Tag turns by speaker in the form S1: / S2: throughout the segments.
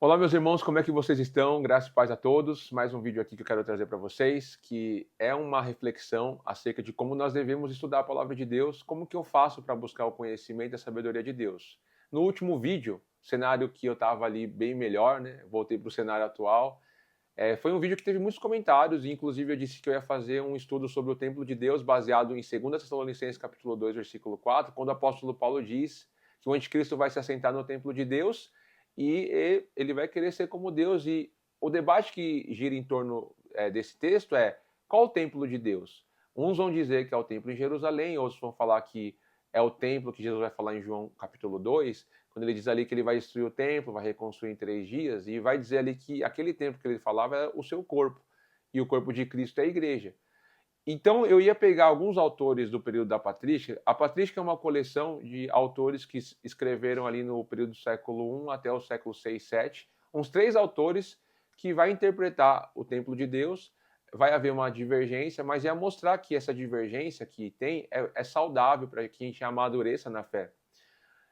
S1: Olá, meus irmãos, como é que vocês estão? Graças e paz a todos. Mais um vídeo aqui que eu quero trazer para vocês, que é uma reflexão acerca de como nós devemos estudar a palavra de Deus, como que eu faço para buscar o conhecimento e a sabedoria de Deus. No último vídeo, cenário que eu estava ali bem melhor, né? Voltei para o cenário atual. Foi um vídeo que teve muitos comentários, e inclusive eu disse que eu ia fazer um estudo sobre o templo de Deus, baseado em 2 Tessalonicenses capítulo 2, versículo 4, quando o apóstolo Paulo diz que o anticristo vai se assentar no templo de Deus e ele vai querer ser como Deus. E o debate que gira em torno desse texto é: qual o templo de Deus? Uns vão dizer que é o templo em Jerusalém, outros vão falar que é o templo que Jesus vai falar em João capítulo 2, quando ele diz ali que ele vai destruir o templo, vai reconstruir em 3 dias, e vai dizer ali que aquele templo que ele falava é o seu corpo, e o corpo de Cristo é a igreja. Então eu ia pegar alguns autores do período da patrística. A patrística é uma coleção de autores que escreveram ali no período do século I até o século VI, VII, uns 3 autores que vai interpretar o templo de Deus. Vai haver uma divergência, mas é mostrar que essa divergência que tem é saudável para que a gente amadureça na fé.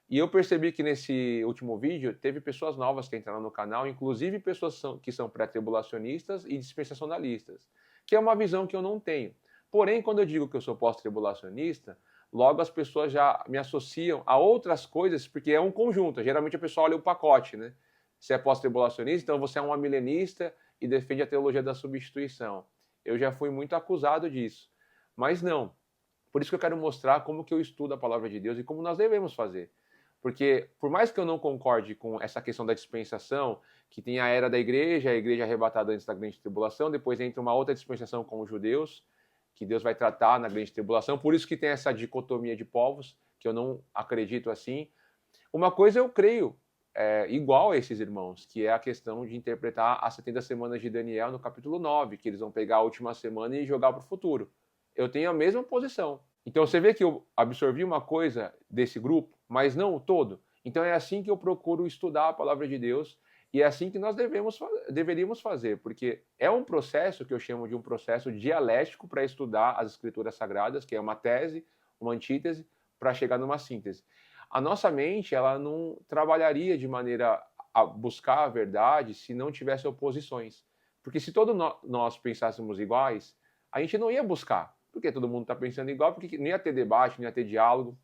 S1: E eu percebi que nesse último vídeo teve pessoas novas que entraram no canal, inclusive pessoas que são pré-tribulacionistas e dispensacionalistas, que é uma visão que eu não tenho. Porém, quando eu digo que eu sou pós-tribulacionista, logo as pessoas já me associam a outras coisas, porque é um conjunto. Geralmente a pessoa olha o pacote, né? Você é pós-tribulacionista, então você é um amilenista e defende a teologia da substituição. Eu já fui muito acusado disso. Mas não. Por isso que eu quero mostrar como que eu estudo a palavra de Deus e como nós devemos fazer. Porque, por mais que eu não concorde com essa questão da dispensação, que tem a era da igreja, a igreja arrebatada antes da grande tribulação, depois entra uma outra dispensação com os judeus, que Deus vai tratar na grande tribulação, por isso que tem essa dicotomia de povos, que eu não acredito assim. Uma coisa eu creio, igual a esses irmãos, que é a questão de interpretar as 70 semanas de Daniel no capítulo 9, que eles vão pegar a última semana e jogar para o futuro. Eu tenho a mesma posição. Então você vê que eu absorvi uma coisa desse grupo, mas não o todo. Então é assim que eu procuro estudar a palavra de Deus, e é assim que nós deveríamos fazer, porque é um processo que eu chamo de um processo dialético para estudar as escrituras sagradas, que é uma tese, uma antítese, para chegar numa síntese. A nossa mente, ela não trabalharia de maneira a buscar a verdade se não tivesse oposições. Porque se todos nós pensássemos iguais, a gente não ia buscar, porque todo mundo está pensando igual, porque não ia ter debate, não ia ter diálogo.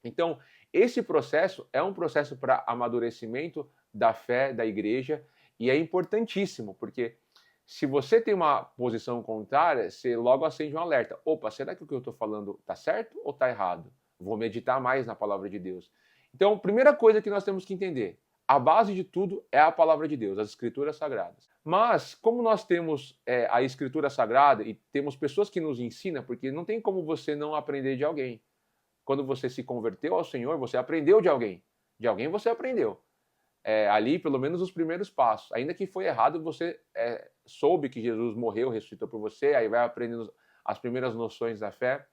S1: Então, esse processo é um processo para amadurecimento da fé da igreja, e é importantíssimo, porque se você tem uma posição contrária, você logo acende um alerta. Opa, será que o que eu estou falando está certo ou está errado? Vou meditar mais na palavra de Deus. Então, primeira coisa que nós temos que entender: a base de tudo é a palavra de Deus, as escrituras sagradas. Mas, como nós temos a escritura sagrada e temos pessoas que nos ensinam, porque não tem como você não aprender de alguém. Quando você se converteu ao Senhor, você aprendeu de alguém. De alguém você aprendeu. Ali, pelo menos, os primeiros passos. Ainda que foi errado, você soube que Jesus morreu, ressuscitou por você, aí vai aprendendo as primeiras noções da fé.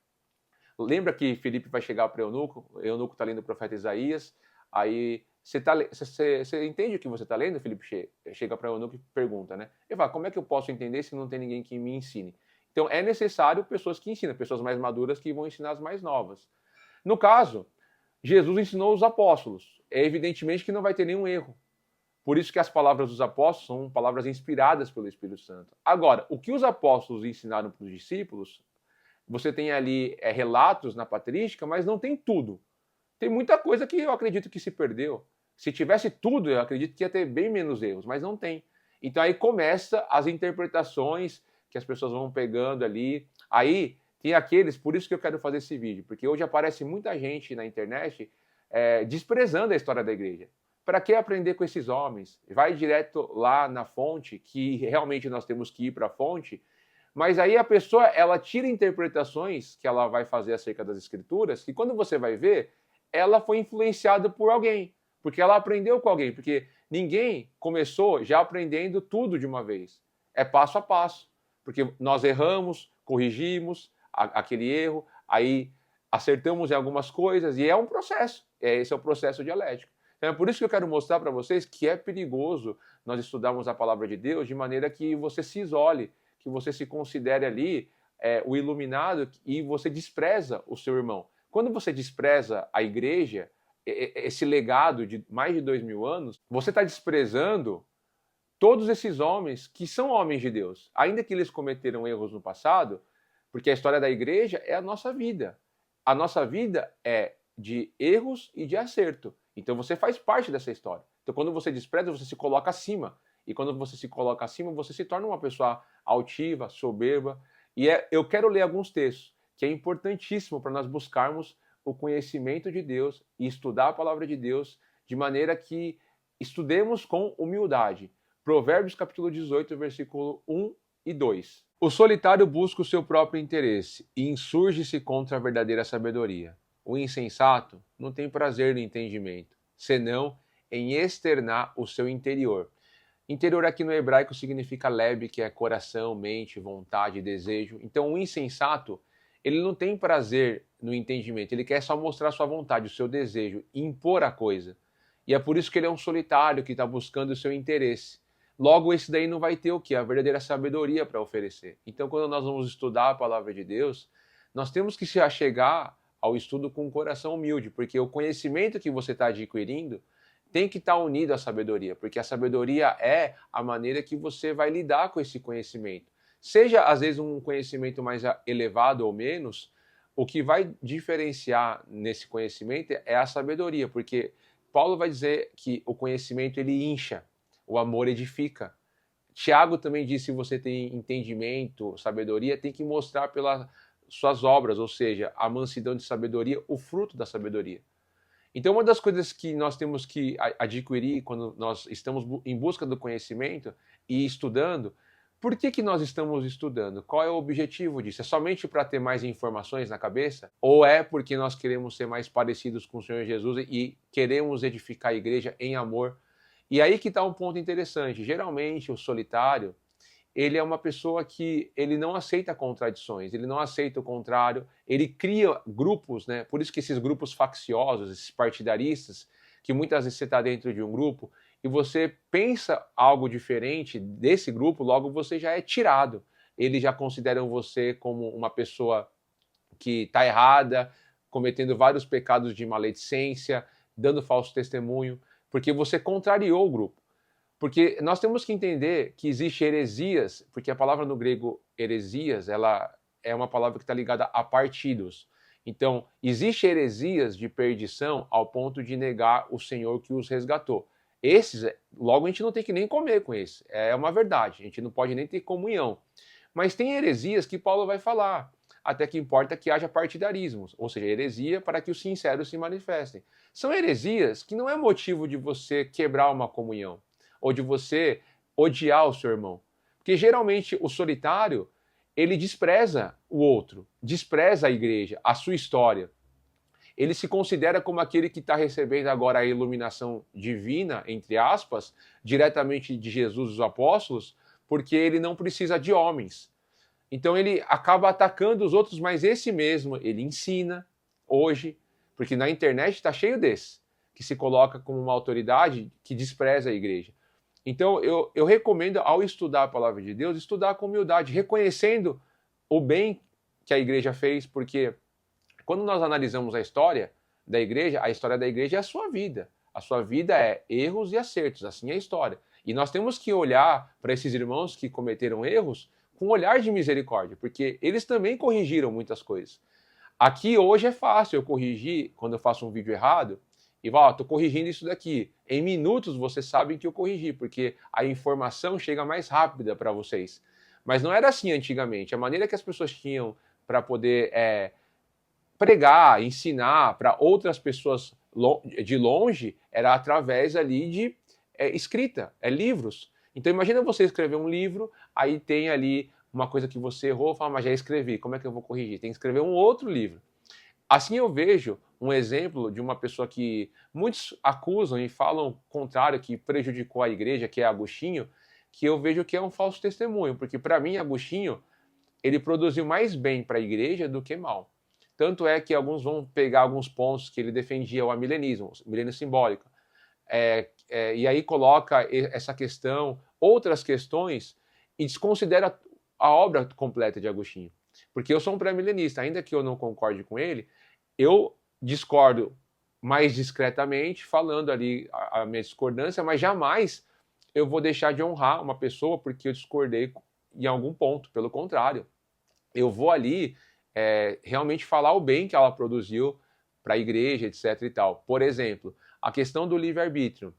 S1: Lembra que Filipe vai chegar para o eunuco está lendo o profeta Isaías, aí você entende o que você está lendo? Filipe chega para o eunuco e pergunta, né? Ele fala: como é que eu posso entender se não tem ninguém que me ensine? Então é necessário pessoas que ensinam, pessoas mais maduras que vão ensinar as mais novas. No caso, Jesus ensinou os apóstolos. É evidentemente que não vai ter nenhum erro. Por isso que as palavras dos apóstolos são palavras inspiradas pelo Espírito Santo. Agora, o que os apóstolos ensinaram para os discípulos, você tem ali relatos na patrística, mas não tem tudo. Tem muita coisa que eu acredito que se perdeu. Se tivesse tudo, eu acredito que ia ter bem menos erros, mas não tem. Então aí começa as interpretações que as pessoas vão pegando ali. Aí tem aqueles, por isso que eu quero fazer esse vídeo, porque hoje aparece muita gente na internet desprezando a história da igreja. Para que aprender com esses homens? Vai direto lá na fonte, que realmente nós temos que ir para a fonte, mas aí a pessoa, ela tira interpretações que ela vai fazer acerca das escrituras, que quando você vai ver, ela foi influenciada por alguém, porque ela aprendeu com alguém, porque ninguém começou já aprendendo tudo de uma vez. É passo a passo, porque nós erramos, corrigimos aquele erro, aí acertamos em algumas coisas, e é um processo. Esse é o processo dialético. Então é por isso que eu quero mostrar para vocês que é perigoso nós estudarmos a palavra de Deus de maneira que você se isole, que você se considere ali o iluminado e você despreza o seu irmão. Quando você despreza a igreja, esse legado de mais de 2000 anos, você está desprezando todos esses homens que são homens de Deus, ainda que eles cometeram erros no passado, porque a história da igreja é a nossa vida. A nossa vida é de erros e de acerto. Então você faz parte dessa história. Então quando você despreza, você se coloca acima. E quando você se coloca acima, você se torna uma pessoa altiva, soberba. E eu quero ler alguns textos que é importantíssimo para nós buscarmos o conhecimento de Deus e estudar a palavra de Deus de maneira que estudemos com humildade. Provérbios capítulo 18, versículo 1 e 2. O solitário busca o seu próprio interesse e insurge-se contra a verdadeira sabedoria. O insensato não tem prazer no entendimento, senão em externar o seu interior. Interior aqui no hebraico significa lebe, que é coração, mente, vontade, desejo. Então o insensato, ele não tem prazer no entendimento, ele quer só mostrar a sua vontade, o seu desejo, impor a coisa. E é por isso que ele é um solitário que está buscando o seu interesse. Logo, esse daí não vai ter o quê? A verdadeira sabedoria para oferecer. Então, quando nós vamos estudar a palavra de Deus, nós temos que se achegar ao estudo com um coração humilde, porque o conhecimento que você está adquirindo tem que estar unido à sabedoria, porque a sabedoria é a maneira que você vai lidar com esse conhecimento. Seja, às vezes, um conhecimento mais elevado ou menos, o que vai diferenciar nesse conhecimento é a sabedoria, porque Paulo vai dizer que o conhecimento ele incha, o amor edifica. Tiago também diz, se você tem entendimento, sabedoria, tem que mostrar pelas suas obras, ou seja, a mansidão de sabedoria, o fruto da sabedoria. Então, uma das coisas que nós temos que adquirir quando nós estamos em busca do conhecimento e estudando, por que nós estamos estudando? Qual é o objetivo disso? É somente para ter mais informações na cabeça? Ou é porque nós queremos ser mais parecidos com o Senhor Jesus e queremos edificar a igreja em amor? E aí que está um ponto interessante. Geralmente, o solitário, ele é uma pessoa que ele não aceita contradições, ele não aceita o contrário, ele cria grupos, né? Por isso que esses grupos facciosos, esses partidaristas, que muitas vezes você está dentro de um grupo e você pensa algo diferente desse grupo, logo você já é tirado. Eles já consideram você como uma pessoa que está errada, cometendo vários pecados de maledicência, dando falso testemunho, porque você contrariou o grupo. Porque nós temos que entender que existe heresias, porque a palavra no grego heresias, ela é uma palavra que está ligada a partidos. Então, existe heresias de perdição ao ponto de negar o Senhor que os resgatou. Esses, logo a gente não tem que nem comer com esses. É uma verdade, a gente não pode nem ter comunhão. Mas tem heresias que Paulo vai falar. Até que importa que haja partidarismos, ou seja, heresia para que os sinceros se manifestem. São heresias que não é motivo de você quebrar uma comunhão, ou de você odiar o seu irmão. Porque geralmente o solitário, ele despreza o outro, despreza a igreja, a sua história. Ele se considera como aquele que está recebendo agora a iluminação divina, entre aspas, diretamente de Jesus e os apóstolos, porque ele não precisa de homens. Então ele acaba atacando os outros, mas esse mesmo, ele ensina hoje, porque na internet está cheio desse, que se coloca como uma autoridade que despreza a igreja. Então eu recomendo, ao estudar a palavra de Deus, estudar com humildade, reconhecendo o bem que a igreja fez, porque quando nós analisamos a história da igreja é a sua vida. A sua vida é erros e acertos, assim é a história. E nós temos que olhar para esses irmãos que cometeram erros com um olhar de misericórdia, porque eles também corrigiram muitas coisas. Aqui hoje é fácil eu corrigir quando eu faço um vídeo errado, e estou corrigindo isso daqui. Em minutos vocês sabem que eu corrigi, porque a informação chega mais rápida para vocês. Mas não era assim antigamente. A maneira que as pessoas tinham para poder pregar, ensinar para outras pessoas de longe era através ali de escrita, livros. Então imagina você escrever um livro, aí tem ali uma coisa que você errou, fala, mas já escrevi, como é que eu vou corrigir? Tem que escrever um outro livro. Assim eu vejo um exemplo de uma pessoa que muitos acusam e falam o contrário, que prejudicou a igreja, que é Agostinho, que eu vejo que é um falso testemunho, porque para mim Agostinho, ele produziu mais bem para a igreja do que mal. Tanto é que alguns vão pegar alguns pontos que ele defendia o amilenismo, o milênio simbólico, e aí coloca essa questão, outras questões, e desconsidera a obra completa de Agostinho. Porque eu sou um pré-milenista, ainda que eu não concorde com ele, eu discordo mais discretamente, falando ali a minha discordância, mas jamais eu vou deixar de honrar uma pessoa porque eu discordei em algum ponto. Pelo contrário, eu vou ali realmente falar o bem que ela produziu para a igreja, etc. e tal. Por exemplo, a questão do livre-arbítrio,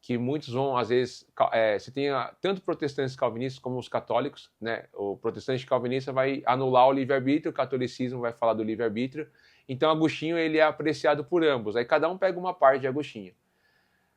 S1: que muitos vão, às vezes, você tem tanto protestantes calvinistas como os católicos, né? O protestante calvinista vai anular o livre-arbítrio, o catolicismo vai falar do livre-arbítrio. Então, Agostinho ele é apreciado por ambos. Aí cada um pega uma parte de Agostinho.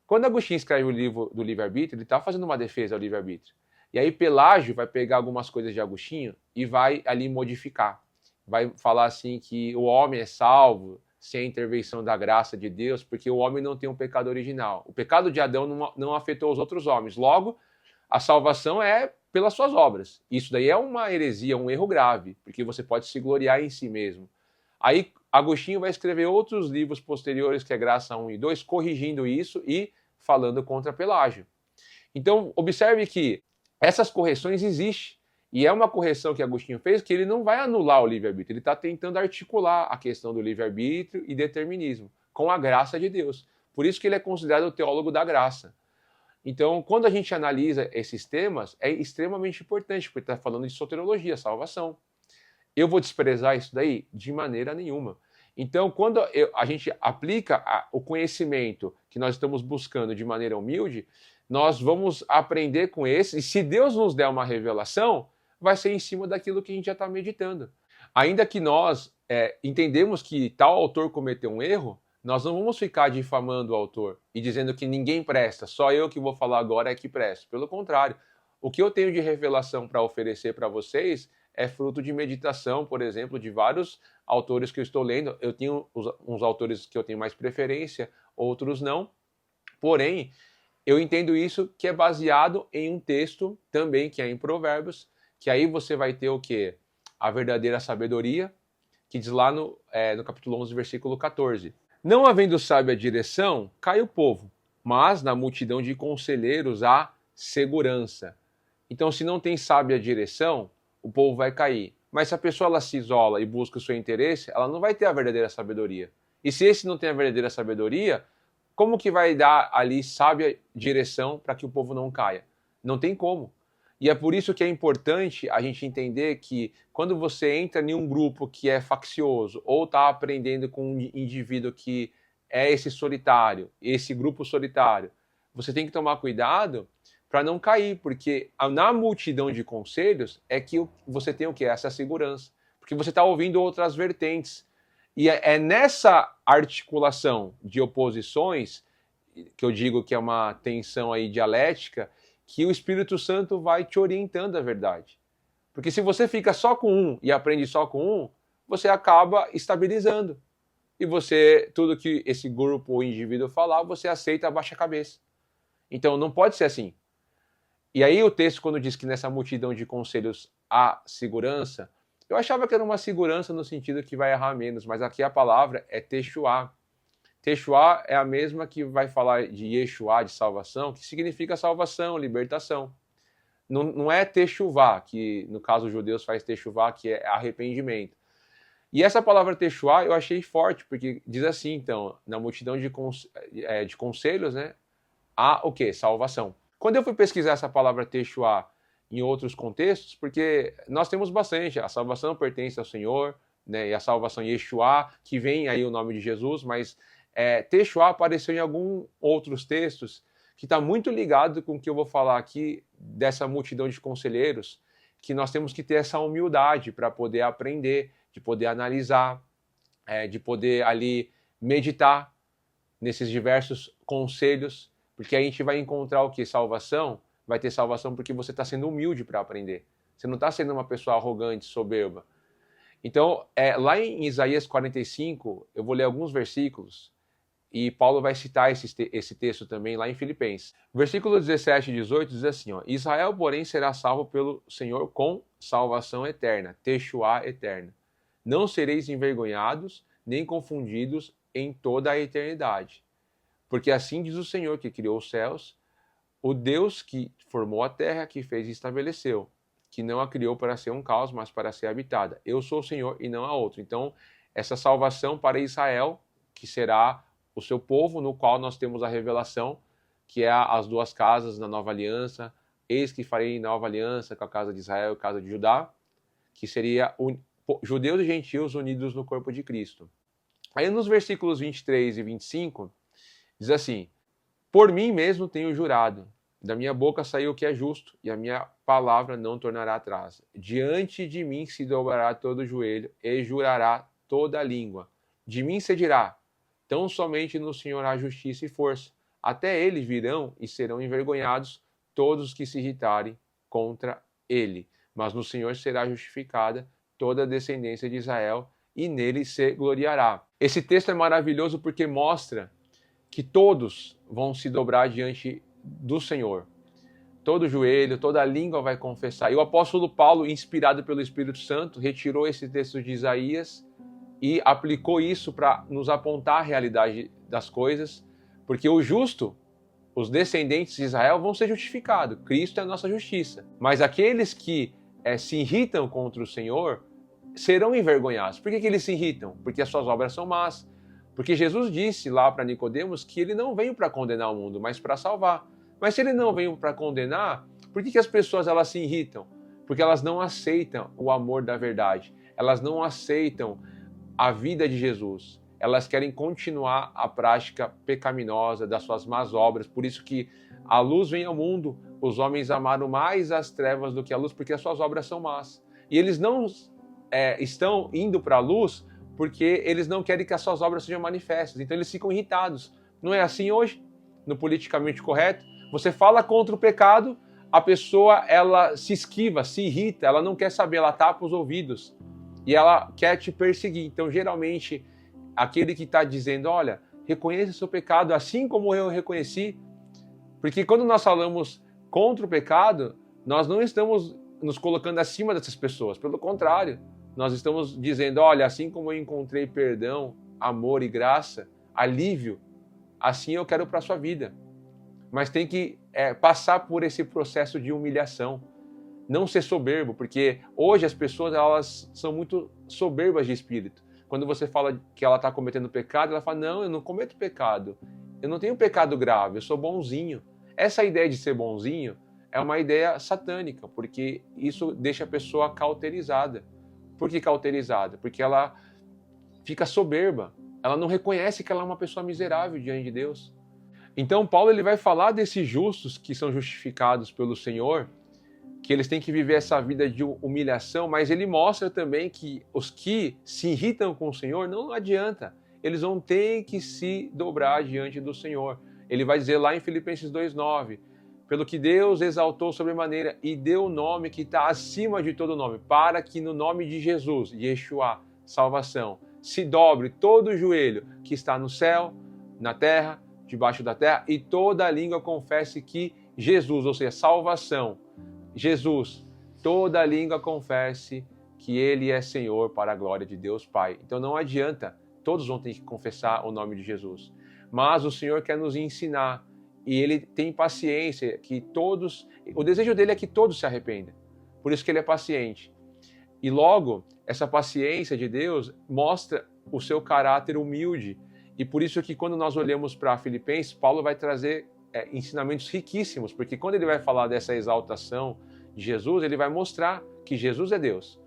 S1: Quando Agostinho escreve o livro do livre-arbítrio, ele está fazendo uma defesa ao livre-arbítrio. E aí Pelágio vai pegar algumas coisas de Agostinho e vai ali modificar. Vai falar assim que o homem é salvo sem a intervenção da graça de Deus, porque o homem não tem um pecado original. O pecado de Adão não afetou os outros homens. Logo, a salvação é pelas suas obras. Isso daí é uma heresia, um erro grave, porque você pode se gloriar em si mesmo. Aí Agostinho vai escrever outros livros posteriores, que é Graça 1 e 2, corrigindo isso e falando contra Pelágio. Então, observe que essas correções existem. E é uma correção que Agostinho fez, que ele não vai anular o livre-arbítrio. Ele está tentando articular a questão do livre-arbítrio e determinismo com a graça de Deus. Por isso que ele é considerado o teólogo da graça. Então, quando a gente analisa esses temas, é extremamente importante, porque está falando de soteriologia, salvação. Eu vou desprezar isso daí? De maneira nenhuma. Então, quando a gente aplica o conhecimento que nós estamos buscando de maneira humilde, nós vamos aprender com esse, e se Deus nos der uma revelação, vai ser em cima daquilo que a gente já está meditando. Ainda que nós entendemos que tal autor cometeu um erro, nós não vamos ficar difamando o autor e dizendo que ninguém presta, só eu que vou falar agora é que presta. Pelo contrário, o que eu tenho de revelação para oferecer para vocês é fruto de meditação, por exemplo, de vários autores que eu estou lendo. Eu tenho uns autores que eu tenho mais preferência, outros não. Porém, eu entendo isso que é baseado em um texto também, que é em Provérbios, que aí você vai ter o quê? A verdadeira sabedoria, que diz lá no capítulo 11, versículo 14. Não havendo sábia direção, cai o povo, mas na multidão de conselheiros há segurança. Então, se não tem sábia direção, o povo vai cair. Mas se a pessoa ela se isola e busca o seu interesse, ela não vai ter a verdadeira sabedoria. E se esse não tem a verdadeira sabedoria, como que vai dar ali sábia direção para que o povo não caia? Não tem como. E é por isso que é importante a gente entender que quando você entra em um grupo que é faccioso ou está aprendendo com um indivíduo que é esse solitário, esse grupo solitário, você tem que tomar cuidado para não cair, porque na multidão de conselhos é que você tem o quê? Essa segurança. Porque você está ouvindo outras vertentes. E é nessa articulação de oposições, que eu digo que é uma tensão aí dialética, que o Espírito Santo vai te orientando a verdade. Porque se você fica só com um e aprende só com um, você acaba estabilizando. E você, tudo que esse grupo ou indivíduo falar, você aceita, abaixa a cabeça. Então não pode ser assim. E aí o texto, quando diz que nessa multidão de conselhos há segurança, eu achava que era uma segurança no sentido que vai errar menos, mas aqui a palavra é Teshuá. Teshuá é a mesma que vai falar de Yeshua, de salvação, que significa salvação, libertação. Não é Teshuvá, que no caso os judeus faz Teshuvá, que é arrependimento. E essa palavra Teshuá eu achei forte, porque diz assim, então, na multidão de conselhos, né, há o quê? Salvação. Quando eu fui pesquisar essa palavra Teshuá em outros contextos, porque nós temos bastante, a salvação pertence ao Senhor, né, e a salvação Yeshua, que vem aí o nome de Jesus, mas Teshuá apareceu em alguns outros textos que está muito ligado com o que eu vou falar aqui dessa multidão de conselheiros, que nós temos que ter essa humildade para poder aprender, de poder analisar, de poder ali meditar nesses diversos conselhos, porque a gente vai encontrar o que? Salvação. Vai ter salvação porque você está sendo humilde para aprender. Você não está sendo uma pessoa arrogante, soberba. Então, lá em Isaías 45, eu vou ler alguns versículos, e Paulo vai citar esse texto também lá em Filipenses. Versículo 17 e 18 diz assim, ó, Israel, porém, será salvo pelo Senhor com salvação eterna, Teshuá eterna. Não sereis envergonhados, nem confundidos em toda a eternidade. Porque assim diz o Senhor que criou os céus, o Deus que formou a terra, que fez e estabeleceu, que não a criou para ser um caos, mas para ser habitada. Eu sou o Senhor e não há outro. Então, essa salvação para Israel, que será o seu povo, no qual nós temos a revelação, que é as duas casas na nova aliança. Eis que farei nova aliança com a casa de Israel e a casa de Judá, que seria judeus e gentios unidos no corpo de Cristo. Aí nos versículos 23 e 25, diz assim: por mim mesmo tenho jurado, da minha boca saiu o que é justo, e a minha palavra não tornará atrás. Diante de mim se dobrará todo o joelho, e jurará toda a língua. De mim se dirá: tão somente no Senhor há justiça e força. Até eles virão e serão envergonhados todos os que se irritarem contra ele. Mas no Senhor será justificada toda a descendência de Israel, e nele se gloriará. Esse texto é maravilhoso porque mostra que todos vão se dobrar diante do Senhor. Todo joelho, toda língua vai confessar. E o apóstolo Paulo, inspirado pelo Espírito Santo, retirou esse texto de Isaías e aplicou isso para nos apontar a realidade das coisas, porque o justo, os descendentes de Israel, vão ser justificados. Cristo é a nossa justiça. Mas aqueles que se irritam contra o Senhor serão envergonhados. Por que eles se irritam? Porque as suas obras são más. Porque Jesus disse lá para Nicodemos que ele não veio para condenar o mundo, mas para salvar. Mas se ele não veio para condenar, por que as pessoas elas se irritam? Porque elas não aceitam o amor da verdade. Elas não aceitam a vida de Jesus. Elas querem continuar a prática pecaminosa das suas más obras. Por isso que a luz vem ao mundo. Os homens amaram mais as trevas do que a luz, porque as suas obras são más. E eles não estão indo para a luz porque eles não querem que as suas obras sejam manifestas. Então eles ficam irritados. Não é assim hoje? No politicamente correto? Você fala contra o pecado, a pessoa ela se esquiva, se irrita, ela não quer saber, ela tapa os ouvidos e ela quer te perseguir. Então, geralmente, aquele que está dizendo, olha, reconheça o seu pecado assim como eu reconheci, porque quando nós falamos contra o pecado, nós não estamos nos colocando acima dessas pessoas, pelo contrário, nós estamos dizendo, olha, assim como eu encontrei perdão, amor e graça, alívio, assim eu quero para a sua vida. Mas tem que passar por esse processo de humilhação. Não ser soberbo, porque hoje as pessoas elas são muito soberbas de espírito. Quando você fala que ela está cometendo pecado, ela fala, não, eu não cometo pecado. Eu não tenho pecado grave, eu sou bonzinho. Essa ideia de ser bonzinho é uma ideia satânica, porque isso deixa a pessoa cauterizada. Por que cauterizada? Porque ela fica soberba. Ela não reconhece que ela é uma pessoa miserável diante de Deus. Então Paulo ele vai falar desses justos que são justificados pelo Senhor, que eles têm que viver essa vida de humilhação, mas ele mostra também que os que se irritam com o Senhor não adianta, eles vão ter que se dobrar diante do Senhor. Ele vai dizer lá em Filipenses 2:9, pelo que Deus exaltou sobremaneira e deu o nome que está acima de todo nome, para que no nome de Jesus, Yeshua, salvação, se dobre todo o joelho que está no céu, na terra, debaixo da terra, e toda a língua confesse que Jesus, ou seja, salvação, Jesus, toda a língua confesse que Ele é Senhor para a glória de Deus Pai. Então não adianta, todos vão ter que confessar o nome de Jesus. Mas o Senhor quer nos ensinar, e Ele tem paciência, que todos, o desejo dele é que todos se arrependam. Por isso que Ele é paciente. E logo, essa paciência de Deus mostra o seu caráter humilde. E por isso que quando nós olhamos para Filipenses, Paulo vai trazer ensinamentos riquíssimos, porque quando ele vai falar dessa exaltação de Jesus, ele vai mostrar que Jesus é Deus.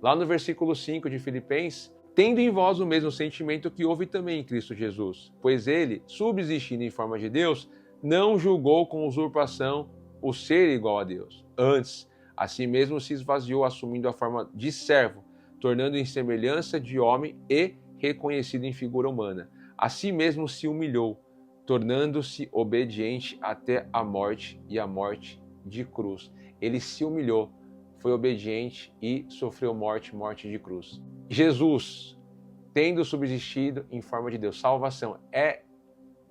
S1: Lá no versículo 5 de Filipenses, tendo em vós o mesmo sentimento que houve também em Cristo Jesus, pois ele, subsistindo em forma de Deus, não julgou com usurpação o ser igual a Deus. Antes, a si mesmo se esvaziou, assumindo a forma de servo, tornando em semelhança de homem e reconhecido em figura humana. A si mesmo se humilhou, tornando-se obediente até a morte e a morte de cruz. Ele se humilhou, foi obediente e sofreu morte de cruz. Jesus, tendo subsistido em forma de Deus, salvação.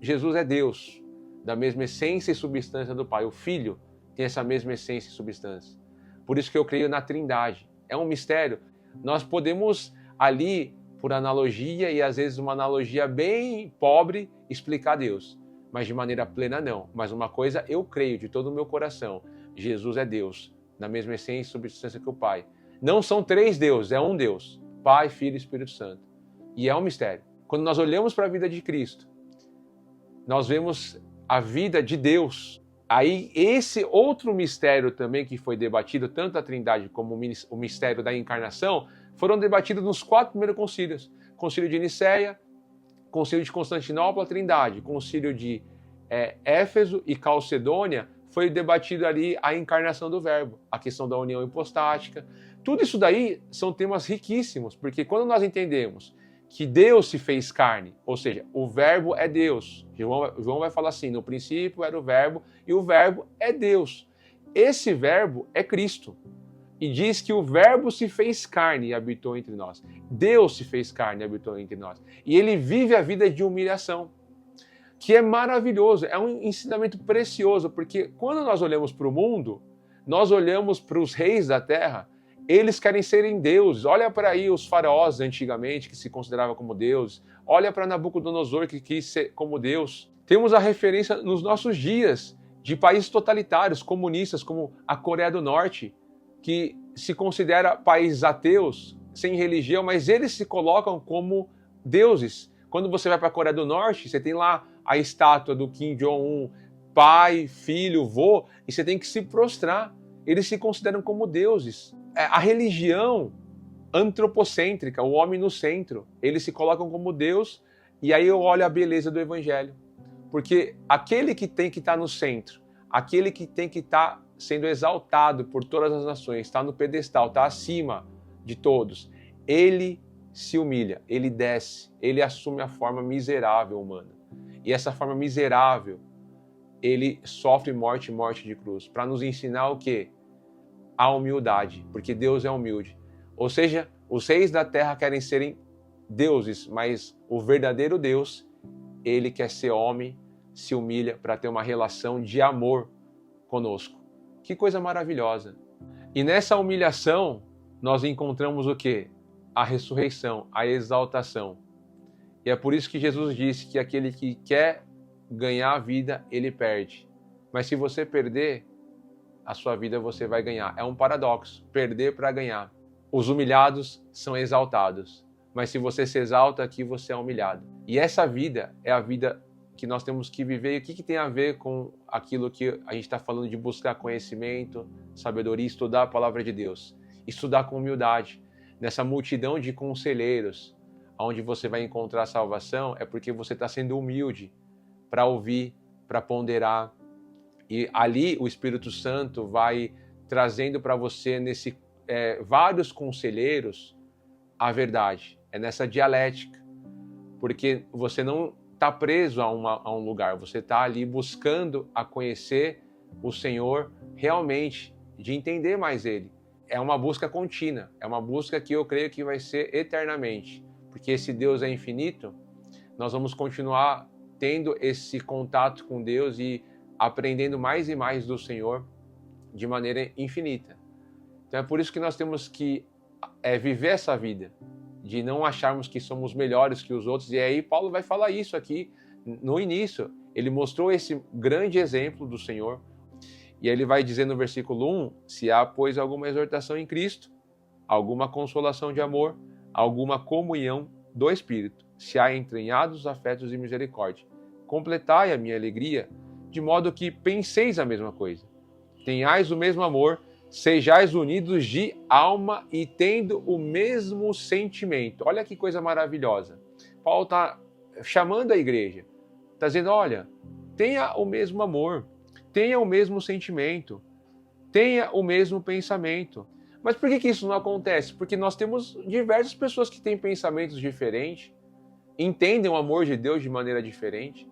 S1: Jesus é Deus, da mesma essência e substância do Pai. O Filho tem essa mesma essência e substância. Por isso que eu creio na Trindade. É um mistério. Nós podemos ali, por analogia, e às vezes uma analogia bem pobre, explicar Deus. Mas de maneira plena não. Mas uma coisa eu creio de todo o meu coração. Jesus é Deus, na mesma essência e substância que o Pai. Não são três deuses, é um Deus. Pai, Filho e Espírito Santo. E é um mistério. Quando nós olhamos para a vida de Cristo, nós vemos a vida de Deus. Aí esse outro mistério também que foi debatido, tanto a Trindade como o mistério da encarnação, foram debatidos nos 4 primeiros concílios. Concílio de Nicéia, Concílio de Constantinopla, Trindade. Concílio de Éfeso e Calcedônia, foi debatido ali a encarnação do Verbo, a questão da união hipostática. Tudo isso daí são temas riquíssimos, porque quando nós entendemos que Deus se fez carne, ou seja, o Verbo é Deus. João vai falar assim, no princípio era o Verbo, e o Verbo é Deus. Esse Verbo é Cristo. E diz que o Verbo se fez carne e habitou entre nós. Deus se fez carne e habitou entre nós. E ele vive a vida de humilhação, que é maravilhoso, é um ensinamento precioso, porque quando nós olhamos para o mundo, nós olhamos para os reis da terra, eles querem serem deuses. Olha para aí os faraós antigamente, que se consideravam como deuses. Olha para Nabucodonosor, que quis ser como Deus. Temos a referência nos nossos dias de países totalitários, comunistas, como a Coreia do Norte, que se considera países ateus, sem religião, mas eles se colocam como deuses. Quando você vai para a Coreia do Norte, você tem lá a estátua do Kim Jong-un, pai, filho, vô, e você tem que se prostrar. Eles se consideram como deuses. A religião antropocêntrica, o homem no centro, eles se colocam como Deus, e aí eu olho a beleza do evangelho. Porque aquele que tem que estar no centro, aquele que tem que estar sendo exaltado por todas as nações, está no pedestal, está acima de todos, ele se humilha, ele desce, ele assume a forma miserável humana. E essa forma miserável, ele sofre morte de cruz, para nos ensinar o quê? A humildade, porque Deus é humilde. Ou seja, os reis da terra querem serem deuses, mas o verdadeiro Deus, ele quer ser homem, se humilha para ter uma relação de amor conosco. Que coisa maravilhosa. E nessa humilhação, nós encontramos o quê? A ressurreição, a exaltação. E é por isso que Jesus disse que aquele que quer ganhar a vida, ele perde. Mas se você perder, a sua vida você vai ganhar. É um paradoxo, perder para ganhar. Os humilhados são exaltados, mas se você se exalta aqui, você é humilhado. E essa vida é a vida que nós temos que viver. E o que tem a ver com aquilo que a gente está falando de buscar conhecimento, sabedoria, estudar a palavra de Deus? Estudar com humildade. Nessa multidão de conselheiros, onde você vai encontrar salvação, é porque você está sendo humilde para ouvir, para ponderar. E ali o Espírito Santo vai trazendo para você, vários conselheiros, a verdade. É nessa dialética. Porque você não está preso a um lugar, você está ali buscando a conhecer o Senhor realmente, de entender mais Ele. É uma busca contínua, é uma busca que eu creio que vai ser eternamente. Porque esse Deus é infinito, nós vamos continuar tendo esse contato com Deus e aprendendo mais e mais do Senhor de maneira infinita. Então é por isso que nós temos que viver essa vida, de não acharmos que somos melhores que os outros. E aí Paulo vai falar isso aqui no início. Ele mostrou esse grande exemplo do Senhor. E aí ele vai dizer no versículo 1, se há, pois, alguma exortação em Cristo, alguma consolação de amor, alguma comunhão do Espírito, se há entranhados afetos e misericórdia. Completai a minha alegria, de modo que penseis a mesma coisa. Tenhais o mesmo amor, sejais unidos de alma e tendo o mesmo sentimento. Olha que coisa maravilhosa. Paulo está chamando a igreja, está dizendo, olha, tenha o mesmo amor, tenha o mesmo sentimento, tenha o mesmo pensamento. Mas por que isso não acontece? Porque nós temos diversas pessoas que têm pensamentos diferentes, entendem o amor de Deus de maneira diferente.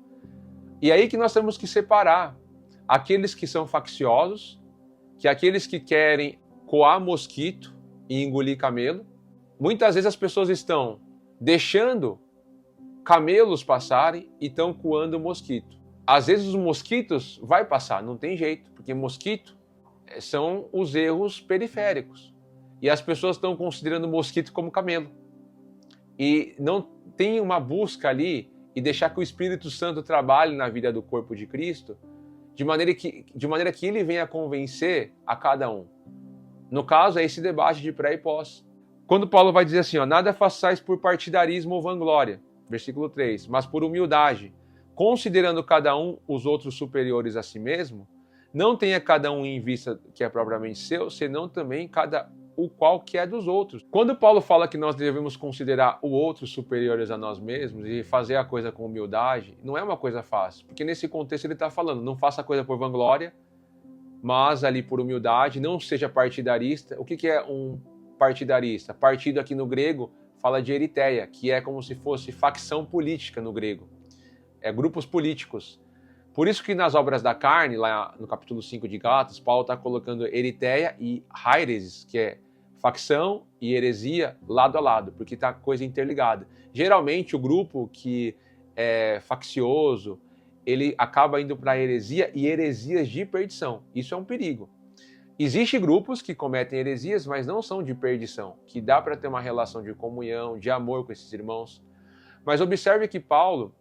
S1: E aí que nós temos que separar aqueles que são facciosos, que aqueles que querem coar mosquito e engolir camelo. Muitas vezes as pessoas estão deixando camelos passarem e estão coando mosquito. Às vezes os mosquitos vai passar, não tem jeito, porque mosquito são os erros periféricos. E as pessoas estão considerando mosquito como camelo. E não tem uma busca ali e deixar que o Espírito Santo trabalhe na vida do corpo de Cristo, de maneira que ele venha convencer a cada um. No caso, é esse debate de pré e pós. Quando Paulo vai dizer assim, nada façais por partidarismo ou vanglória, versículo 3, mas por humildade, considerando cada um os outros superiores a si mesmo, não tenha cada um em vista que é propriamente seu, senão também cada o qual que é dos outros. Quando Paulo fala que nós devemos considerar o outro superiores a nós mesmos e fazer a coisa com humildade, não é uma coisa fácil, porque nesse contexto ele está falando, não faça a coisa por vanglória, mas ali por humildade, não seja partidarista. O que é um partidarista? Partido aqui no grego fala de eritheia, que é como se fosse facção política no grego. É grupos políticos. Por isso que nas obras da carne, lá no capítulo 5 de Gálatas, Paulo está colocando eritheia e haireses, que é facção e heresia lado a lado, porque está coisa interligada. Geralmente o grupo que é faccioso, ele acaba indo para a heresia e heresias de perdição. Isso é um perigo. Existem grupos que cometem heresias, mas não são de perdição, que dá para ter uma relação de comunhão, de amor com esses irmãos. Mas observe que Paulo,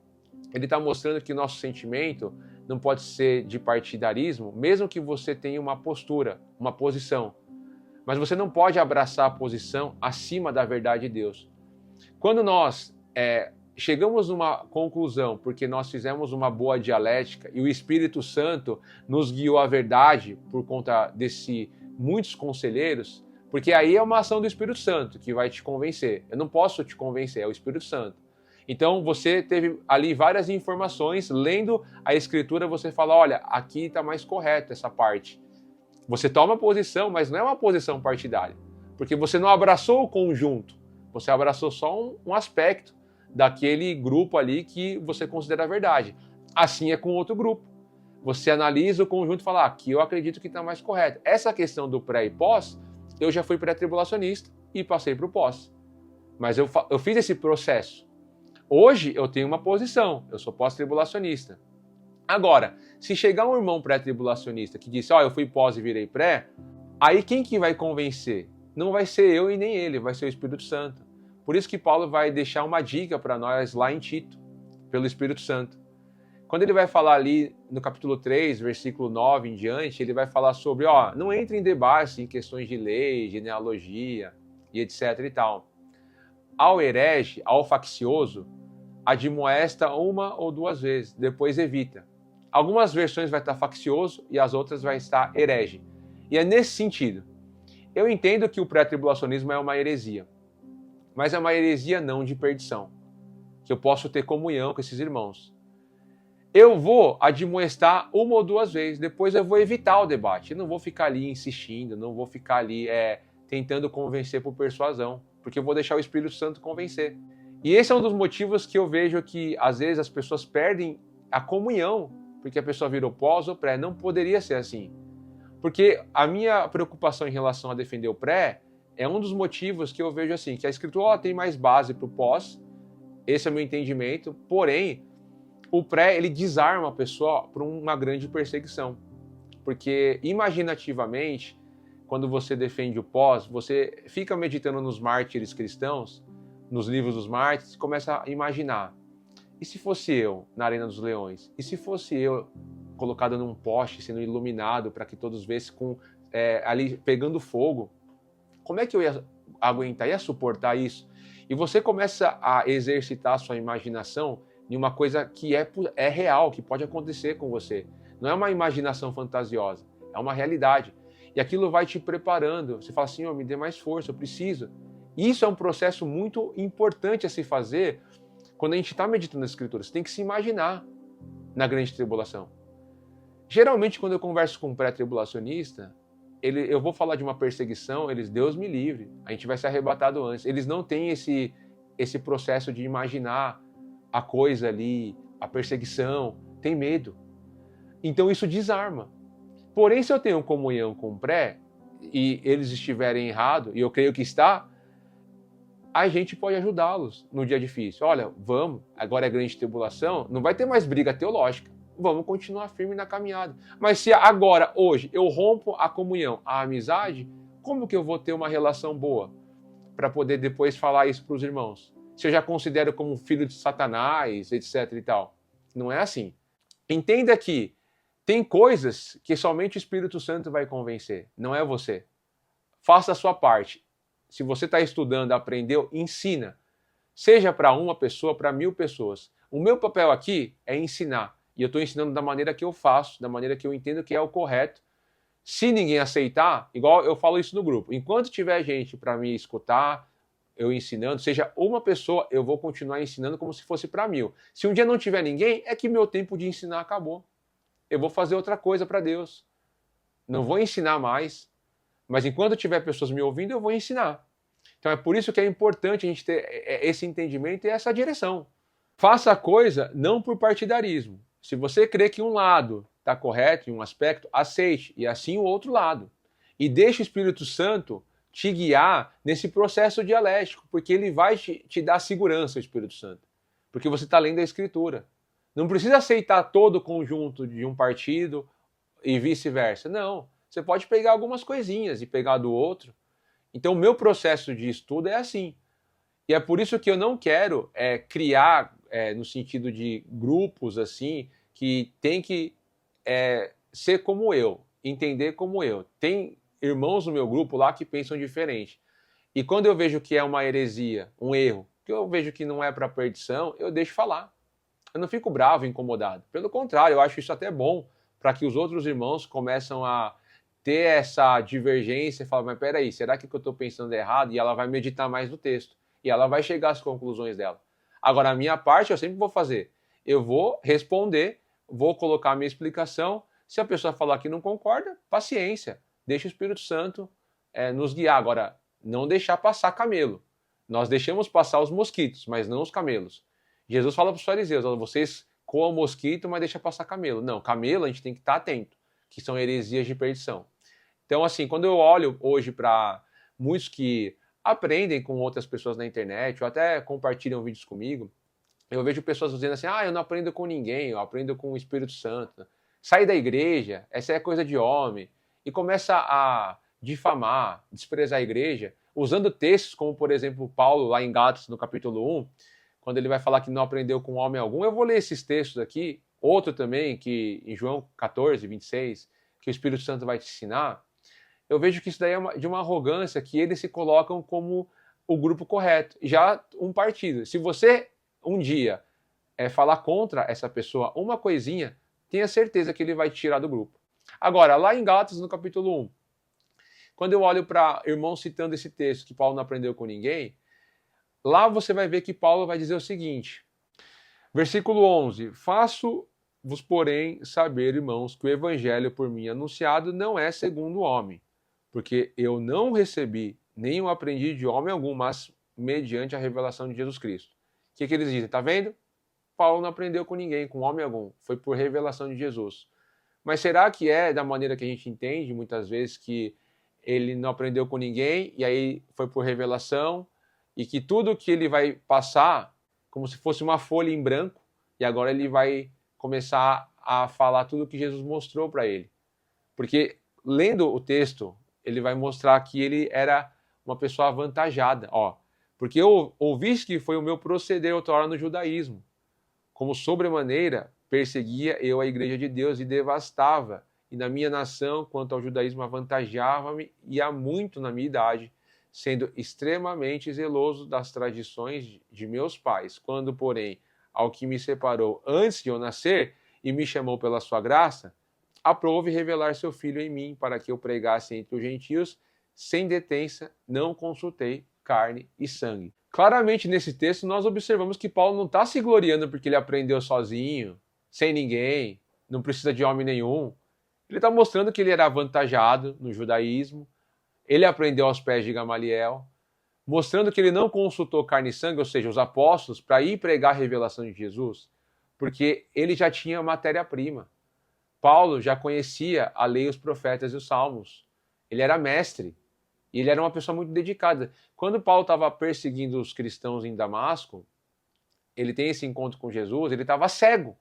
S1: ele está mostrando que nosso sentimento não pode ser de partidarismo, mesmo que você tenha uma postura, uma posição. Mas você não pode abraçar a posição acima da verdade de Deus. Quando nós chegamos numa conclusão, porque nós fizemos uma boa dialética e o Espírito Santo nos guiou à verdade por conta desse muitos conselheiros, porque aí é uma ação do Espírito Santo que vai te convencer. Eu não posso te convencer, é o Espírito Santo. Então você teve ali várias informações, lendo a Escritura você fala, olha, aqui está mais correto essa parte. Você toma posição, mas não é uma posição partidária, porque você não abraçou o conjunto, você abraçou só um aspecto daquele grupo ali que você considera a verdade. Assim é com outro grupo. Você analisa o conjunto e fala, aqui eu acredito que está mais correto. Essa questão do pré e pós, eu já fui pré-tribulacionista e passei para o pós. Mas eu fiz esse processo. Hoje eu tenho uma posição, eu sou pós-tribulacionista. Agora, se chegar um irmão pré-tribulacionista que disse, eu fui pós e virei pré, aí quem que vai convencer? Não vai ser eu e nem ele, vai ser o Espírito Santo. Por isso que Paulo vai deixar uma dica para nós lá em Tito, pelo Espírito Santo. Quando ele vai falar ali no capítulo 3, versículo 9 em diante, ele vai falar sobre, não entre em debate em questões de lei, genealogia e etc e tal. Ao herege, ao faccioso, admoesta uma ou duas vezes, depois evita. Algumas versões vai estar faccioso e as outras vai estar herege. E é nesse sentido. Eu entendo que o pré-tribulacionismo é uma heresia, mas é uma heresia não de perdição, que eu posso ter comunhão com esses irmãos. Eu vou admoestar uma ou duas vezes, depois eu vou evitar o debate. Eu não vou ficar ali insistindo, não vou ficar ali tentando convencer por persuasão, porque eu vou deixar o Espírito Santo convencer. E esse é um dos motivos que eu vejo que, às vezes, as pessoas perdem a comunhão, porque a pessoa virou pós ou pré. Não poderia ser assim. Porque a minha preocupação em relação a defender o pré é um dos motivos que eu vejo assim, que a Escritura tem mais base para o pós, esse é o meu entendimento, porém, o pré, ele desarma a pessoa para uma grande perseguição. Porque, imaginativamente, quando você defende o pós, você fica meditando nos mártires cristãos, nos livros dos mártires, e começa a imaginar. E se fosse eu na Arena dos Leões? E se fosse eu colocado num poste, sendo iluminado para que todos vissem ali pegando fogo? Como é que eu ia aguentar, ia suportar isso? E você começa a exercitar a sua imaginação em uma coisa que é real, que pode acontecer com você. Não é uma imaginação fantasiosa, é uma realidade. E aquilo vai te preparando. Você fala assim, me dê mais força, eu preciso. Isso é um processo muito importante a se fazer quando a gente está meditando nas Escrituras. Você tem que se imaginar na grande tribulação. Geralmente, quando eu converso com um pré-tribulacionista, eu vou falar de uma perseguição, Deus me livre, a gente vai ser arrebatado antes. Eles não têm esse processo de imaginar a coisa ali, a perseguição, tem medo. Então isso desarma. Porém, se eu tenho comunhão com o pré, e eles estiverem errados, e eu creio que está, a gente pode ajudá-los no dia difícil. Olha, vamos, agora é grande tribulação, não vai ter mais briga teológica. Vamos continuar firme na caminhada. Mas se agora, hoje, eu rompo a comunhão, a amizade, como que eu vou ter uma relação boa para poder depois falar isso para os irmãos? Se eu já considero como filho de Satanás, etc e tal. Não é assim. Entenda que tem coisas que somente o Espírito Santo vai convencer, não é você. Faça a sua parte. Se você está estudando, aprendeu, ensina. Seja para uma pessoa, para 1000 pessoas. O meu papel aqui é ensinar. E eu estou ensinando da maneira que eu faço, da maneira que eu entendo que é o correto. Se ninguém aceitar, igual eu falo isso no grupo, enquanto tiver gente para me escutar, eu ensinando, seja uma pessoa, eu vou continuar ensinando como se fosse para 1000. Se um dia não tiver ninguém, é que meu tempo de ensinar acabou. Eu vou fazer outra coisa para Deus. Não vou ensinar mais, mas enquanto tiver pessoas me ouvindo, eu vou ensinar. Então é por isso que é importante a gente ter esse entendimento e essa direção. Faça a coisa não por partidarismo. Se você crê que um lado está correto em um aspecto, aceite, e assim o outro lado. E deixe o Espírito Santo te guiar nesse processo dialético, porque ele vai te dar segurança, o Espírito Santo. Porque você está lendo a Escritura. Não precisa aceitar todo o conjunto de um partido e vice-versa. Não. Você pode pegar algumas coisinhas e pegar do outro. Então, o meu processo de estudo é assim. E é por isso que eu não quero criar, no sentido de grupos assim, que tem que ser como eu, entender como eu. Tem irmãos no meu grupo lá que pensam diferente. E quando eu vejo que é uma heresia, um erro, que eu vejo que não é para perdição, eu deixo falar. Eu não fico bravo, incomodado. Pelo contrário, eu acho isso até bom para que os outros irmãos começam a ter essa divergência e falar, mas peraí, será que eu estou pensando errado? E ela vai meditar mais no texto. E ela vai chegar às conclusões dela. Agora, a minha parte eu sempre vou fazer. Eu vou responder, vou colocar a minha explicação. Se a pessoa falar que não concorda, paciência. Deixa o Espírito Santo nos guiar. Agora, não deixar passar camelo. Nós deixamos passar os mosquitos, mas não os camelos. Jesus fala para os fariseus, vocês coam mosquito, mas deixa passar camelo. Não, camelo a gente tem que estar atento, que são heresias de perdição. Então, assim, quando eu olho hoje para muitos que aprendem com outras pessoas na internet, ou até compartilham vídeos comigo, eu vejo pessoas dizendo assim, eu não aprendo com ninguém, eu aprendo com o Espírito Santo. Sai da igreja, essa é coisa de homem. E começa a difamar, desprezar a igreja, usando textos como, por exemplo, Paulo, lá em Gálatas, no capítulo 1, quando ele vai falar que não aprendeu com homem algum. Eu vou ler esses textos aqui, outro também, que em João 14, 26, que o Espírito Santo vai te ensinar. Eu vejo que isso daí é de uma arrogância, que eles se colocam como o grupo correto, já um partido. Se você um dia falar contra essa pessoa uma coisinha, tenha certeza que ele vai te tirar do grupo. Agora, lá em Gálatas, no capítulo 1, quando eu olho para irmãos citando esse texto, que Paulo não aprendeu com ninguém, lá você vai ver que Paulo vai dizer o seguinte, versículo 11, faço-vos, porém, saber, irmãos, que o evangelho por mim anunciado não é segundo o homem, porque eu não recebi, nem o aprendi de homem algum, mas mediante a revelação de Jesus Cristo. O que eles dizem? Tá vendo? Paulo não aprendeu com ninguém, com homem algum, foi por revelação de Jesus. Mas será que é da maneira que a gente entende, muitas vezes, que ele não aprendeu com ninguém, e aí foi por revelação, e que tudo que ele vai passar, como se fosse uma folha em branco, e agora ele vai começar a falar tudo que Jesus mostrou para ele. Porque, lendo o texto, ele vai mostrar que ele era uma pessoa avantajada. Porque eu ouviste que foi o meu proceder outrora no judaísmo, como sobremaneira perseguia eu a igreja de Deus e devastava, e na minha nação, quanto ao judaísmo, avantajava-me, e há muito na minha idade, sendo extremamente zeloso das tradições de meus pais. Quando, porém, ao que me separou antes de eu nascer e me chamou pela sua graça, aprove revelar seu filho em mim para que eu pregasse entre os gentios, sem detença, não consultei carne e sangue. Claramente, nesse texto, nós observamos que Paulo não está se gloriando porque ele aprendeu sozinho, sem ninguém, não precisa de homem nenhum. Ele está mostrando que ele era avantajado no judaísmo, ele aprendeu aos pés de Gamaliel, mostrando que ele não consultou carne e sangue, ou seja, os apóstolos, para ir pregar a revelação de Jesus, porque ele já tinha matéria-prima. Paulo já conhecia a lei, os profetas e os salmos. Ele era mestre. E ele era uma pessoa muito dedicada. Quando Paulo estava perseguindo os cristãos em Damasco, ele tem esse encontro com Jesus, ele estava cego.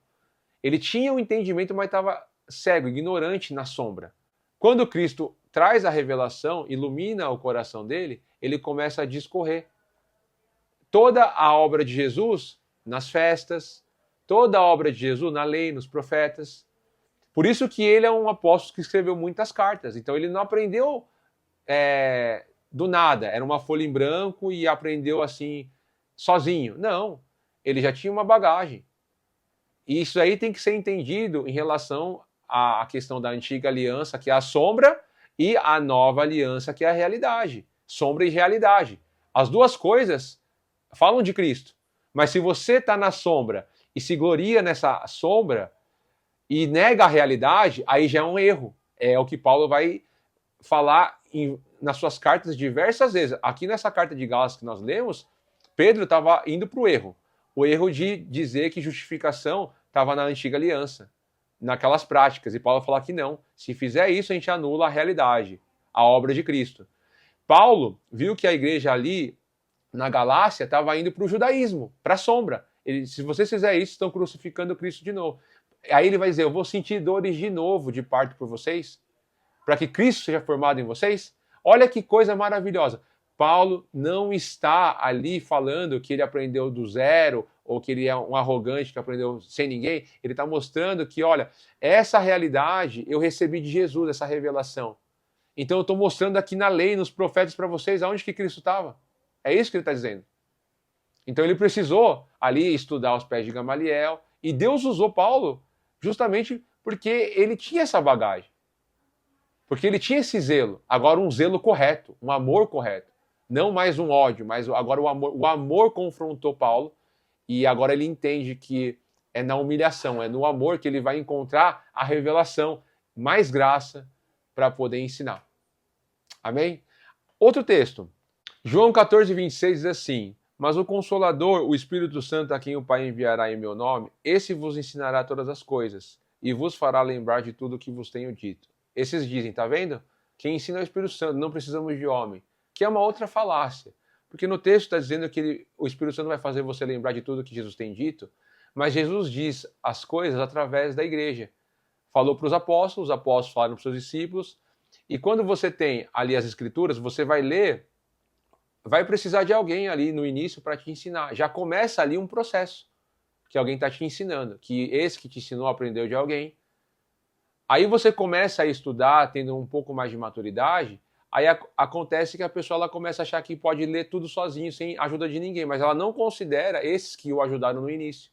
S1: Ele tinha um entendimento, mas estava cego, ignorante na sombra. Quando Cristo traz a revelação, ilumina o coração dele, ele começa a discorrer. Toda a obra de Jesus nas festas, toda a obra de Jesus na lei, nos profetas. Por isso que ele é um apóstolo que escreveu muitas cartas. Então ele não aprendeu do nada, era uma folha em branco e aprendeu assim, sozinho. Não, ele já tinha uma bagagem. E isso aí tem que ser entendido em relação à questão da antiga aliança, que é a sombra, e a nova aliança, que é a realidade. Sombra e realidade. As duas coisas falam de Cristo. Mas se você está na sombra e se gloria nessa sombra e nega a realidade, aí já é um erro. É o que Paulo vai falar nas suas cartas diversas vezes. Aqui nessa carta de Gálatas que nós lemos, Pedro estava indo para o erro. O erro de dizer que justificação estava na antiga aliança, naquelas práticas. E Paulo fala que não. Se fizer isso, a gente anula a realidade, a obra de Cristo. Paulo viu que a igreja ali na Galácia estava indo para o judaísmo, para a sombra. Ele, se vocês fizerem isso, estão crucificando Cristo de novo. Aí ele vai dizer, eu vou sentir dores de novo de parto por vocês, para que Cristo seja formado em vocês. Olha que coisa maravilhosa. Paulo não está ali falando que ele aprendeu do zero, ou que ele é um arrogante que aprendeu sem ninguém. Ele está mostrando que, olha, essa realidade eu recebi de Jesus, essa revelação. Então eu estou mostrando aqui na lei, nos profetas para vocês, aonde que Cristo estava. É isso que ele está dizendo. Então ele precisou ali estudar aos pés de Gamaliel, e Deus usou Paulo justamente porque ele tinha essa bagagem. Porque ele tinha esse zelo, agora um zelo correto, um amor correto. Não mais um ódio, mas agora o amor confrontou Paulo, e agora ele entende que é na humilhação, é no amor que ele vai encontrar a revelação, mais graça para poder ensinar. Amém? Outro texto, João 14, 26 diz assim, mas o Consolador, o Espírito Santo, a quem o Pai enviará em meu nome, esse vos ensinará todas as coisas, e vos fará lembrar de tudo o que vos tenho dito. Esses dizem, tá vendo? Quem ensina é o Espírito Santo, não precisamos de homem. Que é uma outra falácia. Porque no texto está dizendo que o Espírito Santo vai fazer você lembrar de tudo que Jesus tem dito, mas Jesus diz as coisas através da igreja. Falou para os apóstolos falaram para os seus discípulos, e quando você tem ali as escrituras, você vai ler, vai precisar de alguém ali no início para te ensinar. Já começa ali um processo que alguém está te ensinando, que esse que te ensinou aprendeu de alguém. Aí você começa a estudar, tendo um pouco mais de maturidade, aí acontece que a pessoa ela começa a achar que pode ler tudo sozinho, sem ajuda de ninguém, mas ela não considera esses que o ajudaram no início.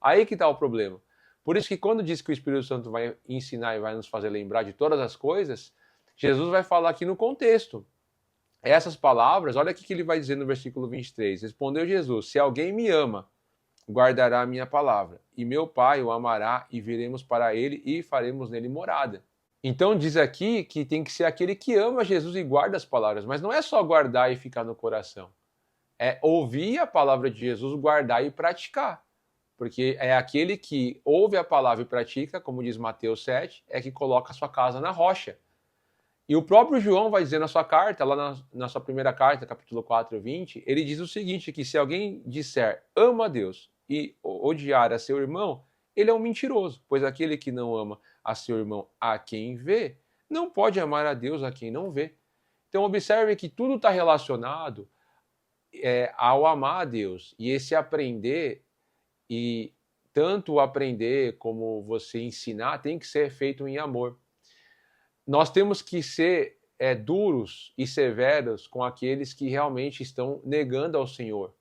S1: Aí que está o problema. Por isso que quando diz que o Espírito Santo vai ensinar e vai nos fazer lembrar de todas as coisas, Jesus vai falar aqui no contexto. Essas palavras, olha o que ele vai dizer no versículo 23. Respondeu Jesus, se alguém me ama, guardará a minha palavra, e meu Pai o amará, e viremos para ele e faremos nele morada. Então diz aqui que tem que ser aquele que ama Jesus e guarda as palavras, mas não é só guardar e ficar no coração. É ouvir a palavra de Jesus, guardar e praticar. Porque é aquele que ouve a palavra e pratica, como diz Mateus 7, é que coloca a sua casa na rocha. E o próprio João vai dizer na sua carta, lá na sua primeira carta, capítulo 4, 20, ele diz o seguinte, que se alguém disser ama a Deus e odiar a seu irmão, ele é um mentiroso, pois aquele que não ama a seu irmão a quem vê, não pode amar a Deus a quem não vê. Então observe que tudo está relacionado ao amar a Deus. E esse aprender, e tanto o aprender como você ensinar, tem que ser feito em amor. Nós temos que ser duros e severos com aqueles que realmente estão negando ao Senhor,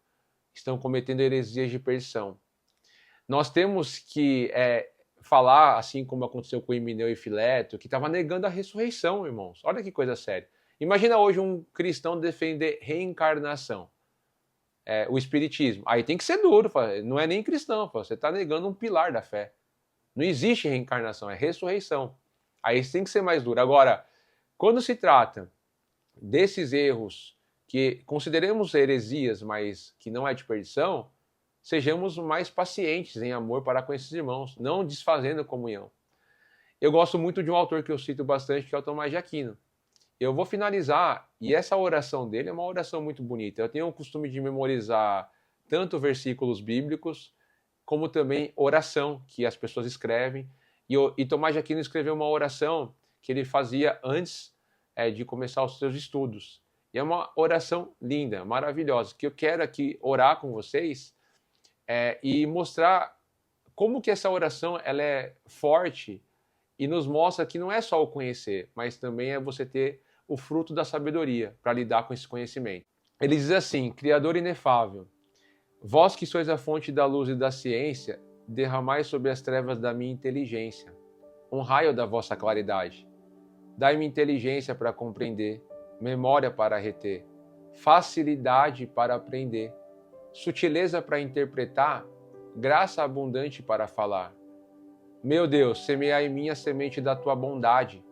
S1: estão cometendo heresias de perdição. Nós temos que falar, assim como aconteceu com Himeneu e Fileto, que estava negando a ressurreição, irmãos. Olha que coisa séria. Imagina hoje um cristão defender reencarnação, o espiritismo. Aí tem que ser duro, não é nem cristão, você está negando um pilar da fé. Não existe reencarnação, é ressurreição. Aí tem que ser mais duro. Agora, quando se trata desses erros que consideremos heresias, mas que não é de perdição, sejamos mais pacientes em amor para com esses irmãos, não desfazendo a comunhão. Eu gosto muito de um autor que eu cito bastante, que é o Tomás de Aquino. Eu vou finalizar, e essa oração dele é uma oração muito bonita. Eu tenho o costume de memorizar tanto versículos bíblicos, como também oração que as pessoas escrevem. E Tomás de Aquino escreveu uma oração que ele fazia antes de começar os seus estudos. E é uma oração linda, maravilhosa, que eu quero aqui orar com vocês e mostrar como que essa oração ela é forte e nos mostra que não é só o conhecer, mas também é você ter o fruto da sabedoria para lidar com esse conhecimento. Ele diz assim, Criador inefável, vós que sois a fonte da luz e da ciência, derramai sobre as trevas da minha inteligência um raio da vossa claridade. Dai-me inteligência para compreender, memória para reter, facilidade para aprender, sutileza para interpretar, graça abundante para falar. Meu Deus, semeai em mim a semente da tua bondade.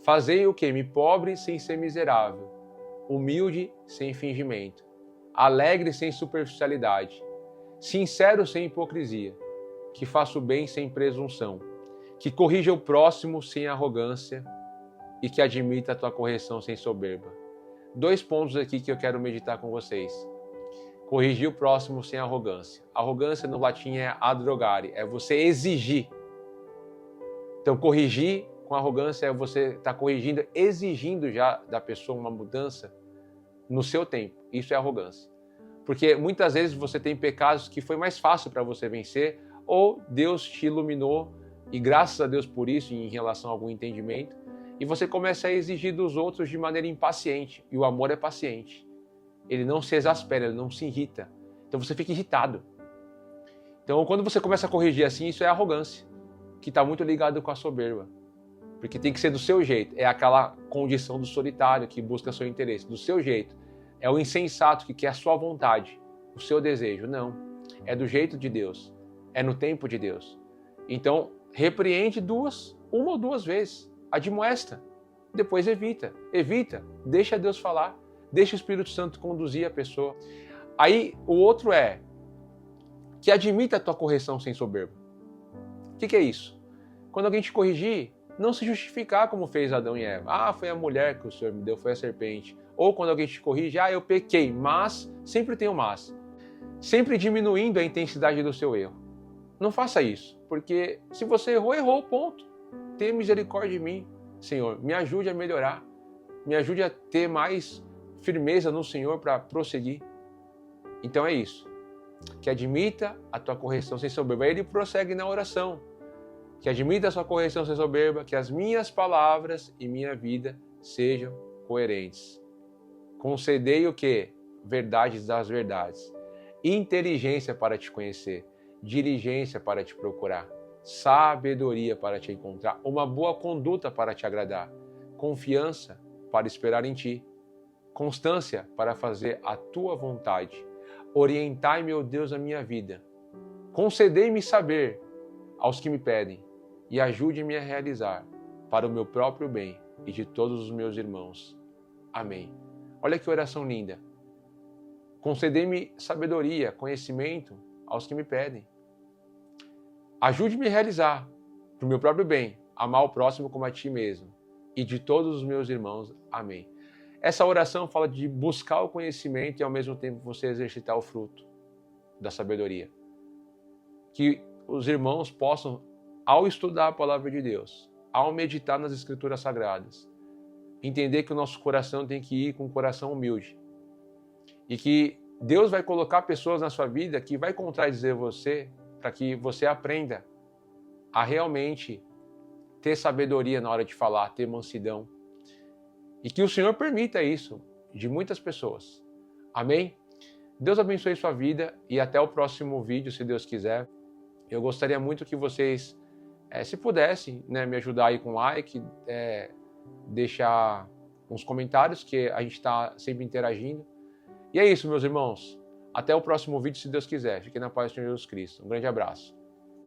S1: Fazei o que? Me pobre sem ser miserável, humilde sem fingimento, alegre sem superficialidade, sincero sem hipocrisia, que faça o bem sem presunção, que corrija o próximo sem arrogância e que admita a tua correção sem soberba. 2 pontos aqui que eu quero meditar com vocês. Corrigir o próximo sem arrogância. Arrogância no latim é adrogare, é você exigir. Então, corrigir com arrogância é você estar corrigindo, exigindo já da pessoa uma mudança no seu tempo. Isso é arrogância. Porque muitas vezes você tem pecados que foi mais fácil para você vencer, ou Deus te iluminou, e graças a Deus por isso, em relação a algum entendimento, e você começa a exigir dos outros de maneira impaciente. E o amor é paciente. Ele não se exaspera, ele não se irrita. Então você fica irritado. Então quando você começa a corrigir assim, isso é arrogância, que está muito ligado com a soberba. Porque tem que ser do seu jeito. É aquela condição do solitário que busca seu interesse. Do seu jeito. É o insensato que quer a sua vontade, o seu desejo. Não. É do jeito de Deus. É no tempo de Deus. Então, repreende uma ou duas vezes. Admoesta. Depois evita. Evita. Deixa Deus falar. Deixa o Espírito Santo conduzir a pessoa. Aí, o outro é que admita a tua correção sem soberba. O que é isso? Quando alguém te corrigir, não se justificar como fez Adão e Eva. Ah, foi a mulher que o Senhor me deu, foi a serpente. Ou quando alguém te corrige, eu pequei, mas, sempre tem o mas. Sempre diminuindo a intensidade do seu erro. Não faça isso, porque se você errou, errou, ponto. Tenha misericórdia de mim, Senhor. Me ajude a melhorar. Me ajude a ter mais firmeza no Senhor para prosseguir. Então é isso. Que admita a tua correção sem soberba. Aí ele prossegue na oração. Que admita a sua correção sem soberba, que as minhas palavras e minha vida sejam coerentes. Concedei o quê? Verdades das verdades. Inteligência para te conhecer. Diligência para te procurar. Sabedoria para te encontrar. Uma boa conduta para te agradar. Confiança para esperar em ti. Constância para fazer a tua vontade. Orientai, meu Deus, a minha vida. Concedei-me saber aos que me pedem e ajude-me a realizar para o meu próprio bem e de todos os meus irmãos. Amém. Olha que oração linda. Concedei-me sabedoria, conhecimento aos que me pedem. Ajude-me a realizar para o meu próprio bem, amar o próximo como a ti mesmo e de todos os meus irmãos. Amém. Essa oração fala de buscar o conhecimento e ao mesmo tempo você exercitar o fruto da sabedoria. Que os irmãos possam, ao estudar a palavra de Deus, ao meditar nas Escrituras Sagradas, entender que o nosso coração tem que ir com um coração humilde. E que Deus vai colocar pessoas na sua vida que vai contradizer você para que você aprenda a realmente ter sabedoria na hora de falar, ter mansidão. E que o Senhor permita isso de muitas pessoas. Amém? Deus abençoe sua vida e até o próximo vídeo, se Deus quiser. Eu gostaria muito que vocês, se pudessem, me ajudar aí com like, deixar uns comentários, que a gente está sempre interagindo. E é isso, meus irmãos. Até o próximo vídeo, se Deus quiser. Fiquem na paz do Senhor Jesus Cristo. Um grande abraço.